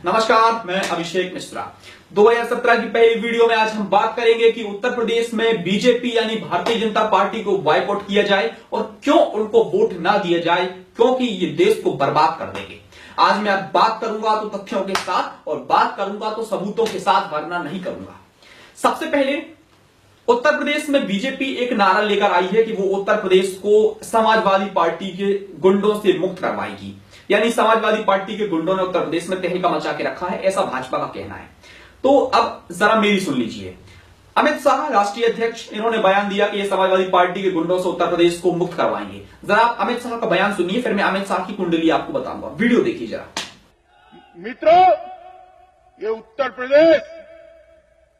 नमस्कार, मैं अभिषेक मिश्रा। 2017 की पहली वीडियो में आज हम बात करेंगे कि उत्तर प्रदेश में बीजेपी यानी भारतीय जनता पार्टी को बॉयकॉट किया जाए और क्यों उनको वोट ना दिया जाए, क्योंकि ये देश को बर्बाद कर देंगे। आज मैं बात करूंगा तो तथ्यों के साथ और बात करूंगा तो सबूतों के साथ, वरना नहीं करूंगा। सबसे पहले उत्तर प्रदेश में बीजेपी एक नारा लेकर आई है कि वो उत्तर प्रदेश को समाजवादी पार्टी के गुंडों से मुक्त करवाएगी, यानी समाजवादी पार्टी के गुंडों ने उत्तर प्रदेश में तहलका मचा के रखा है, ऐसा भाजपा का कहना है। तो अब जरा मेरी सुन लीजिए। अमित शाह राष्ट्रीय अध्यक्ष, इन्होंने बयान दिया कि ये समाजवादी पार्टी के गुंडों से उत्तर प्रदेश को मुक्त करवाएंगे। जरा आप अमित शाह का बयान सुनिए, फिर मैं अमित शाह की कुंडली आपको बताऊंगा। वीडियो देखिए जरा। मित्रों, ये उत्तर प्रदेश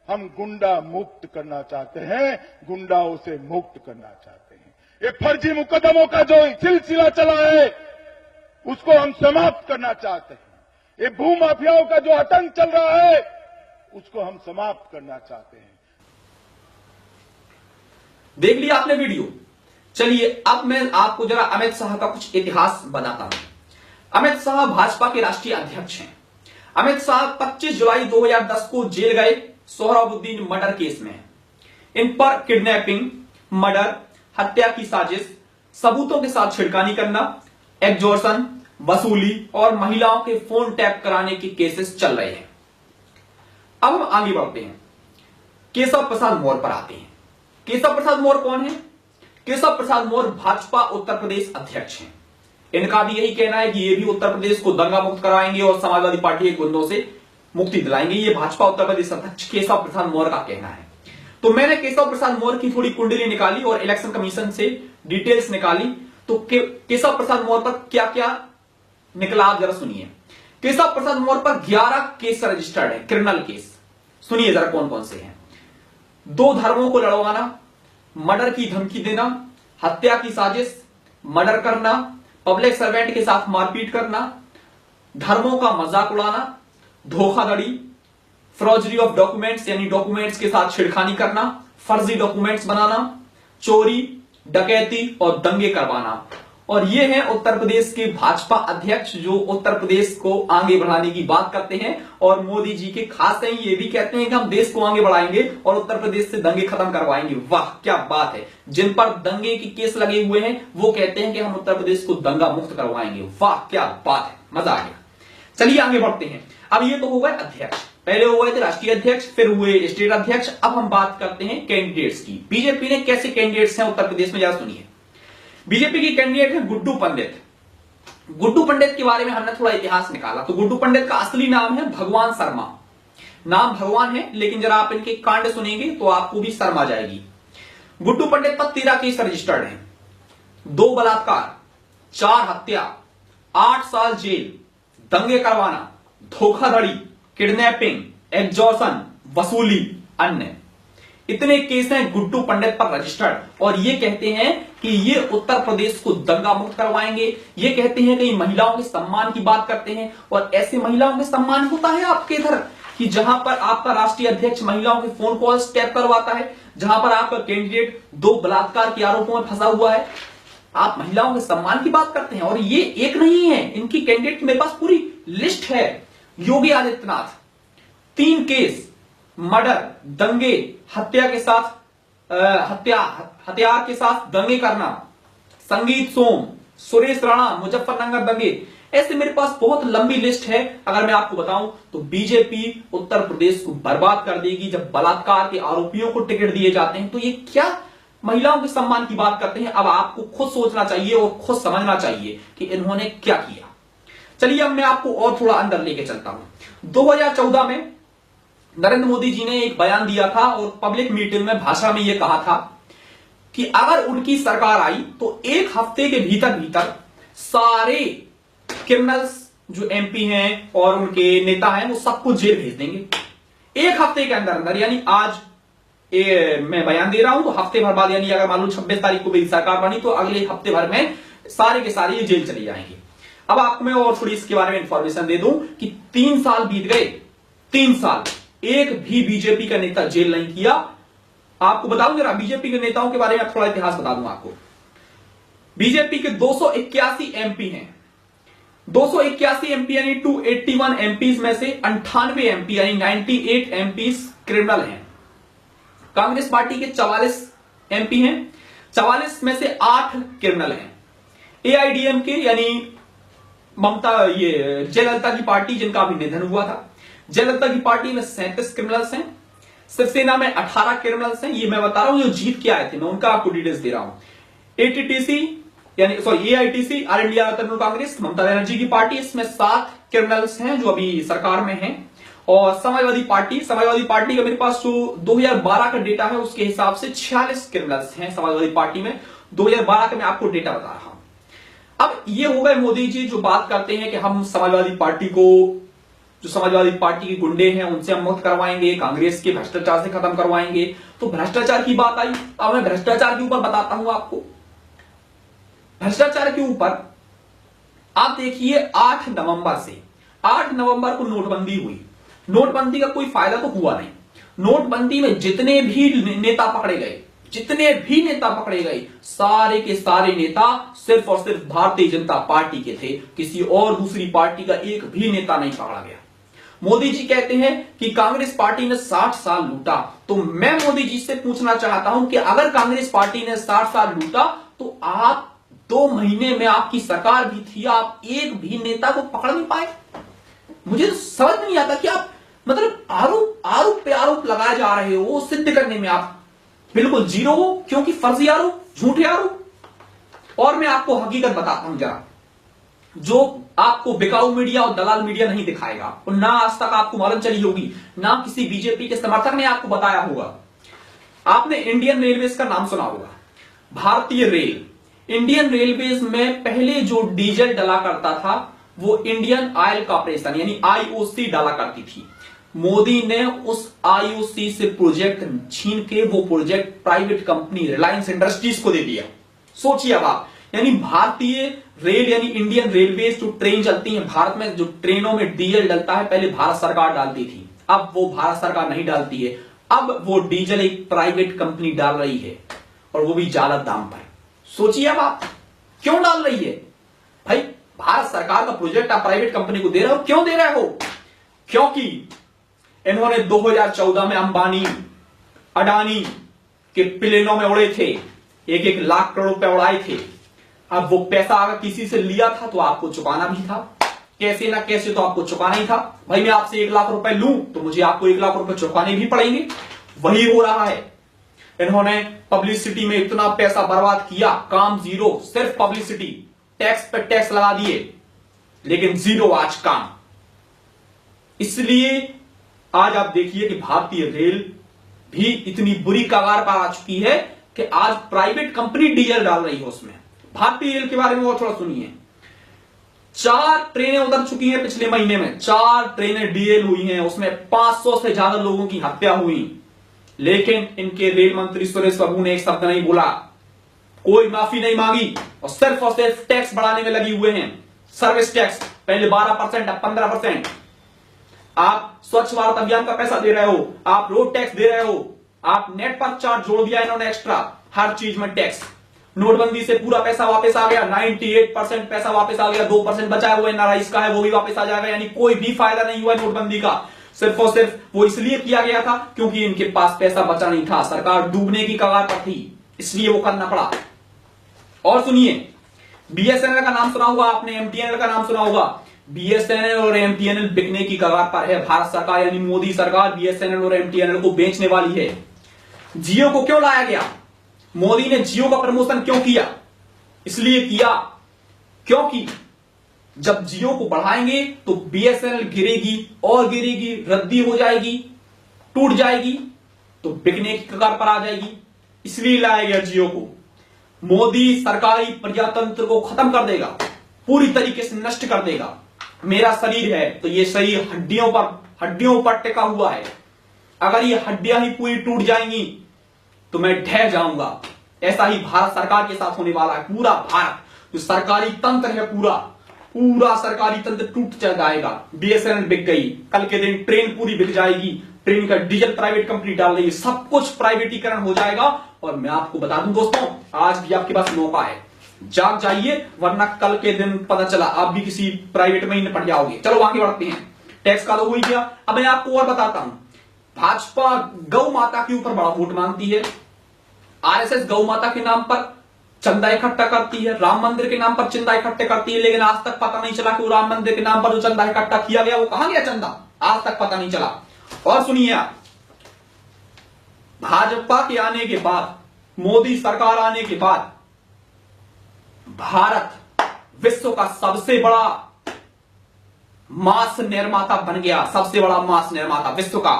हम गुंडा मुक्त करना चाहते हैं, गुंडाओं से मुक्त करना चाहते हैं। ये फर्जी मुकदमों का जो सिलसिला चला है उसको हम समाप्त करना चाहते हैं। ये भू माफियाओं का जो आतंक चल रहा है उसको हम समाप्त करना चाहते हैं। देख लिया आपने वीडियो। चलिए अब मैं आपको जरा अमित शाह का कुछ इतिहास बताता हूं। अमित शाह भाजपा के राष्ट्रीय अध्यक्ष हैं। अमित शाह 25 जुलाई 2010 को जेल गए सोहराबुद्दीन मर्डर केस में। इन पर किडनैपिंग, मर्डर, हत्या की साजिश, सबूतों के साथ छिड़कानी करना, एक्सटॉर्शन, वसूली और महिलाओं के फोन टैप कराने के केसेस चल रहे हैं। अब हम आगे बढ़ते हैं, केशव प्रसाद मौर्य पर आते हैं। केशव प्रसाद मौर्य कौन है? केशव प्रसाद मौर्य भाजपा उत्तर प्रदेश अध्यक्ष हैं। इनका भी यही कहना है कि ये भी उत्तर प्रदेश को दंगा मुक्त कराएंगे और समाजवादी पार्टी के गुंडों से मुक्ति दिलाएंगे। ये भाजपा उत्तर प्रदेश अध्यक्ष केशव प्रसाद मौर्य का कहना है। तो मैंने केशव प्रसाद मौर्य की थोड़ी कुंडली निकाली और इलेक्शन कमीशन से डिटेल्स निकाली। तो केशव प्रसाद मौर्य पर क्या क्या निकला आप जरा सुनिए। केशव प्रसाद मौर्य पर 11 केस रजिस्टर्ड है, क्रिमिनल केस। सुनिए जरा कौन कौन से हैं। 2 धर्मों को लड़वाना, मर्डर की धमकी देना, हत्या की साजिश, मर्डर करना, पब्लिक सर्वेंट के साथ मारपीट करना, धर्मों का मजाक उड़ाना, धोखाधड़ी, फॉर्जरी ऑफ डॉक्यूमेंट्स यानी डॉक्यूमेंट्स के साथ छेड़खानी करना, फर्जी डॉक्यूमेंट्स बनाना, चोरी, डकैती और दंगे करवाना। और ये हैं उत्तर प्रदेश के भाजपा अध्यक्ष जो उत्तर प्रदेश को आगे बढ़ाने की बात करते हैं और मोदी जी के खास हैं। ये भी कहते हैं कि हम देश को आगे बढ़ाएंगे और उत्तर प्रदेश से दंगे खत्म करवाएंगे। वाह क्या बात है। जिन पर दंगे के केस लगे हुए हैं वो कहते हैं कि हम उत्तर प्रदेश को दंगा मुक्त करवाएंगे। वाह क्या बात है, मजा आ गया। चलिए आगे बढ़ते हैं। अब ये तो हो गए अध्यक्ष, पहले हो गए थे राष्ट्रीय अध्यक्ष, फिर हुए स्टेट अध्यक्ष। अब हम बात करते हैं कैंडिडेट्स की। बीजेपी ने कैसे कैंडिडेट्स हैं उत्तर प्रदेश में, जरा सुनिए। बीजेपी की कैंडिडेट है गुड्डू पंडित। गुड्डू पंडित के बारे में हमने थोड़ा इतिहास निकाला। तो गुड्डू पंडित का असली नाम है भगवान शर्मा। नाम भगवान है, लेकिन जरा आप इनके कांड सुनेंगे तो आपको भी शर्म आ जाएगी। गुड्डू पंडित पर 13 केस रजिस्टर्ड हैं। 2 बलात्कार, 4 हत्या, 8 साल जेल, दंगे करवाना, धोखाधड़ी, किडनैपिंग, एक्सटॉर्शन, वसूली, अन्य, इतने केस हैं गुड्डू पंडित पर रजिस्टर्ड। और ये कहते हैं कि ये उत्तर प्रदेश को दंगा मुक्त करवाएंगे। ये कहते हैं कि महिलाओं के सम्मान की बात करते हैं। और ऐसे महिलाओं के सम्मान होता है आपके इधर कि जहां पर आपका राष्ट्रीय अध्यक्ष महिलाओं के फोन कॉल्स टैप करवाता है, जहां पर आपका कैंडिडेट 2 बलात्कार के आरोपों में फंसा हुआ है, आप महिलाओं के सम्मान की बात करते हैं। और ये एक नहीं है, इनकी कैंडिडेट की मेरे पास पूरी लिस्ट है। योगी आदित्यनाथ 3 केस, मर्डर, दंगे, हत्या के साथ हथियार के साथ दंगे करना, संगीत सोम, सुरेश राणा, मुजफ्फरनगर दंगे। ऐसे मेरे पास बहुत लंबी लिस्ट है। अगर मैं आपको बताऊं तो बीजेपी उत्तर प्रदेश को बर्बाद कर देगी। जब बलात्कार के आरोपियों को टिकट दिए जाते हैं तो ये क्या महिलाओं के सम्मान की बात करते हैं। अब आपको खुद सोचना चाहिए और खुद समझना चाहिए कि इन्होंने क्या किया। चलिए अब मैं आपको और थोड़ा अंदर लेके चलता हूं। 2014 में नरेंद्र मोदी जी ने एक बयान दिया था और पब्लिक मीटिंग में भाषण में यह कहा था कि अगर उनकी सरकार आई तो 1 हफ्ते के भीतर भीतर सारे क्रिमिनल्स जो एमपी हैं और उनके नेता हैं वो सबको जेल भेज देंगे 1 हफ्ते के अंदर अंदर। यानी आज मैं बयान दे रहा हूं तो हफ्ते भर बाद, यानी अगर मान लो 26 तारीख को मेरी सरकार बनी तो अगले हफ्ते भर में सारे के सारे ये जेल चले जाएंगे। अब आपको मैं और थोड़ी इसके बारे में इंफॉर्मेशन दे दूं कि 3 साल बीत गए, 3 साल एक भी बीजेपी का नेता जेल नहीं किया। आपको बताऊं जरा बीजेपी के नेताओं के बारे में थोड़ा इतिहास बता दूं आपको। बीजेपी के 281 एमपी हैं, 281 एमपी यानी 281 एमपीज में से 98 एमपी यानी 98 एमपीज क्रिमिनल हैं। कांग्रेस पार्टी के 44 एमपी हैं, 44 में से 8 क्रिमिनल हैं। एआईडीएमके यानी ममता ये जयललिता की पार्टी जिनका अभी निधन हुआ था, जयललिता की पार्टी में 37 क्रिमिनल्स हैं। शिवसेना में 18 क्रिमिनल्स हैं। ये मैं बता रहा हूं जो जीत के आए थे, मैं उनका आपको डिटेल्स दे रहा हूं। एटीटीसी यानी AITC all India Trinamool Congress Mamata Banerjee की पार्टी, इसमें 7 क्रिमिनल्स हैं जो अभी सरकार में हैं। और समाजवादी पार्टी का मेरे पास जो 2012 का डेटा है उसके हिसाब से 46 क्रिमिनल्स हैं समाजवादी पार्टी में। 2012 का मैं आपको डेटा बता रहा हूं। अब ये हो गए मोदी जी जो बात करते हैं कि हम समाजवादी पार्टी को, जो समाजवादी पार्टी के गुंडे हैं उनसे हम मुक्त करवाएंगे, कांग्रेस के भ्रष्टाचार से खत्म करवाएंगे। तो भ्रष्टाचार की बात आई, अब मैं भ्रष्टाचार के ऊपर बताता हूं आपको। भ्रष्टाचार के ऊपर आप देखिए 8 नवंबर को नोटबंदी हुई। नोटबंदी का कोई फायदा तो हुआ नहीं। नोटबंदी में जितने भी नेता पकड़े गए, सारे के सारे नेता सिर्फ और सिर्फ भारतीय जनता पार्टी के थे, किसी और दूसरी पार्टी का एक भी नेता नहीं पकड़ा गया। मोदी जी कहते हैं कि कांग्रेस पार्टी ने 60 साल लूटा, तो मैं मोदी जी से पूछना चाहता हूं कि अगर कांग्रेस पार्टी ने 60 साल लूटा तो आप 2 महीने में आपकी सरकार भी थी, आप एक भी नेता को पकड़ नहीं पाए। मुझे तो समझ नहीं आता कि आप मतलब आरोप पे आरोप लगाए जा रहे हो, सिद्ध करने में आप बिल्कुल जीरो हो, क्योंकि फर्जी आरोप, झूठे आरोप। और मैं आपको हकीकत बताता हूं जरा, जो आपको बिकाऊ मीडिया और दलाल मीडिया नहीं दिखाएगा, और ना आज तक आपको मालूम चली होगी, ना किसी बीजेपी के समर्थक ने आपको बताया होगा। आपने इंडियन रेलवेज का नाम सुना होगा, भारतीय रेल। इंडियन रेलवेज में पहले जो डीजल डला करता था वो इंडियन ऑयल कॉर्पोरेशन यानी आईओसी डाला करती थी। मोदी ने उस आईओसी से प्रोजेक्ट छीन के वो project private company Reliance industries को दे दिया। सोचिए अब आप, यानी भारतीय रेल यानी इंडियन रेलवेज जो ट्रेन चलती है भारत में, जो ट्रेनों में डीजल डलता है पहले भारत सरकार डालती थी, अब वो भारत सरकार नहीं डालती है, अब वो डीजल एक प्राइवेट कंपनी डाल रही है, और वो भी ज्यादा दाम पर। सोचिए अब आप, क्यों डाल रही है भाई? भारत सरकार का प्रोजेक्ट आप प्राइवेट कंपनी को दे रहे हो, क्यों दे रहे हो? क्योंकि इन्होंने 2014 में अंबानी अडानी के प्लेनों में उड़े थे, 1-1 लाख करोड़ रुपए उड़ाए थे। अब वो पैसा अगर किसी से लिया था तो आपको चुकाना भी था, कैसे ना कैसे तो आपको चुकाना ही था। भाई मैं आपसे 1 लाख रुपए लूं तो मुझे आपको 1 लाख रुपए चुकाने भी पड़ेंगे। वही हो रहा है। इन्होंने पब्लिसिटी में इतना पैसा बर्बाद किया, काम जीरो, सिर्फ पब्लिसिटी, टैक्स पे टैक्स लगा दिए, लेकिन जीरो आज काम। इसलिए आज आप देखिए कि भारतीय रेल भी इतनी बुरी कगार पर आ चुकी है कि आज प्राइवेट कंपनी डीजल डाल रही है उसमें। भारतीय रेल के बारे में और थोड़ा सुनिए। 4 ट्रेनें उतर चुकी हैं पिछले महीने में, 4 ट्रेनें डीएल हुई हैं, उसमें 500 से ज्यादा लोगों की हत्या हुई, लेकिन इनके रेल मंत्री सुरेश प्रभु ने एक शब्द नहीं बोला, कोई माफी नहीं मांगी, और सिर्फ टैक्स बढ़ाने में लगी हुए हैं। सर्विस टैक्स पहले 12% अब 15%। आप स्वच्छ भारत अभियान का पैसा दे रहे हो, आप रोड टैक्स दे रहे हो, आप नेट पर चार्ज जोड़ दिया इन्होंने एक्स्ट्रा, हर चीज में टैक्स। नोटबंदी से पूरा पैसा वापस आ गया, 98% पैसा वापस आ गया, 2% बचाया हुआ एनआरआईज का है वो भी वापस आ जाएगा। यानी कोई भी फायदा नहीं हुआ नोटबंदी का, सिर्फ और सिर्फ वो इसलिए किया गया था क्योंकि इनके पास पैसा बचा नहीं था, सरकार डूबने की कगार पर थी, इसलिए वो करना पड़ा। और सुनिए, बीएसएनएल का नाम सुना होगा आपने, एमटीएनएल का नाम सुना होगा। बीएसएनएल और एमटीएनएल बिकने की कगार पर है। भारत सरकार यानी मोदी सरकार बीएसएनएल और एमटीएनएल को बेचने वाली है। जियो को क्यों लाया गया? मोदी ने जियो का प्रमोशन क्यों किया? इसलिए किया क्योंकि जब जियो को बढ़ाएंगे तो बीएसएनएल गिरेगी और गिरेगी, रद्दी हो जाएगी, टूट जाएगी, तो बिकने की कगार पर आ जाएगी। इसलिए लाया गया जियो को। मोदी सरकारी प्रजातंत्र को खत्म कर देगा, पूरी तरीके से नष्ट कर देगा। मेरा शरीर है तो ये शरीर हड्डियों पर टिका हुआ है, अगर ये हड्डियां ही पूरी टूट जाएंगी तो मैं ढह जाऊंगा। ऐसा ही भारत सरकार के साथ होने वाला है। पूरा भारत जो सरकारी तंत्र है, पूरा सरकारी तंत्र टूट जाएगा। बीएसएनएल बिक गई, कल के दिन ट्रेन पूरी बिक जाएगी, ट्रेन का डीजल प्राइवेट कंपनी डाल रही है, सब कुछ प्राइवेटीकरण हो जाएगा। और मैं आपको बता दूं दोस्तों, आज भी आपके पास मौका है, जाग जाइए, वरना कल के दिन पता चला आप भी किसी प्राइवेट में ही निपट जाओगे। चलो आगे बढ़ते हैं। टैक्स का तो हो ही गया। अब मैं आपको और बताता हूं, भाजपा गौ माता के ऊपर बड़ा वोट मांगती है, आरएसएस गौ माता के नाम पर चंदा इकट्ठा करती है, राम मंदिर के नाम पर चंदा इकट्ठा करती है, लेकिन आज तक पता नहीं चला कि वो राम मंदिर के नाम पर जो चंदा इकट्ठा किया गया वो कहां गया चंदा, आज तक पता नहीं चला। और सुनिए आप, भाजपा के आने के बाद, मोदी सरकार आने के बाद भारत विश्व का सबसे बड़ा मांस निर्माता बन गया, सबसे बड़ा मांस निर्माता विश्व का।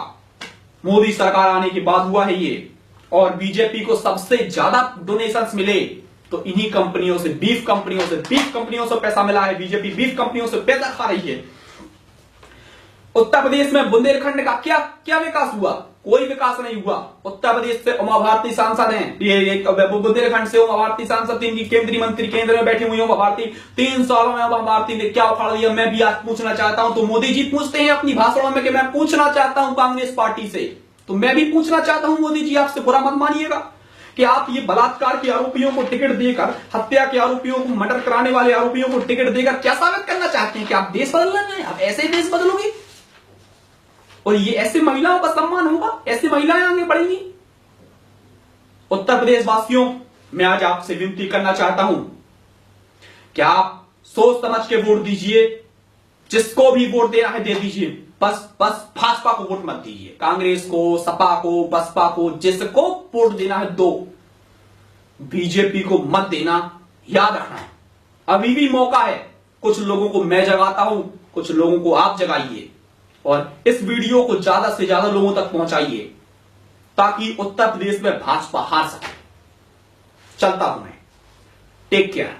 मोदी सरकार आने के बाद हुआ है ये। और बीजेपी को सबसे ज्यादा डोनेशंस मिले तो इन्हीं कंपनियों से, बीफ कंपनियों से पैसा मिला है। बीजेपी बीफ कंपनियों से पैसा खा रही है। उत्तर प्रदेश में बुंदेलखंड का क्या विकास हुआ? कोई विकास नहीं हुआ। उत्तर प्रदेश से उमा भारती सांसद हैं, ये बुंदेलखंड से उमा भारती सांसद थी, इनकी केंद्रीय मंत्री केंद्र में बैठी हुई उमा भारती। 3 सालों में उमा भारती ने क्या उखाड़ दिया, मैं भी आज पूछना चाहता हूं। तो मोदी जी पूछते हैं अपनी भाषणों में कि मैं पूछना चाहता हूं कांग्रेस पार्टी से, तो मैं भी पूछना चाहता हूं मोदी जी आपसे, बुरा मत मानिएगा कि आप ये बलात्कार के आरोपियों को टिकट देकर, हत्या के आरोपियों को, मर्डर कराने वाले आरोपियों को टिकट देकर क्या साबित करना चाहते हैं कि आप देश बदलना है, आप ऐसे देश बदलोगे और ये ऐसे महिलाओं का सम्मान होगा, ऐसी महिलाएं आगे बढ़ेंगी। उत्तर प्रदेश वासियों, मैं आज आपसे विनती करना चाहता हूं कि आप सोच समझ के वोट दीजिए, जिसको भी वोट देना है दे दीजिए, बस भाजपा को वोट मत दीजिए, कांग्रेस को, सपा को, बसपा को, जिसको वोट देना है दो, बीजेपी को मत देना। याद रखना अभी भी मौका है, कुछ लोगों को मैं जगाता हूं, कुछ लोगों को आप जगाइए और इस वीडियो को ज्यादा से ज्यादा लोगों तक पहुंचाइए ताकि उत्तर प्रदेश में भाजपा हार सके। चलता हूं मैं, टेक केयर।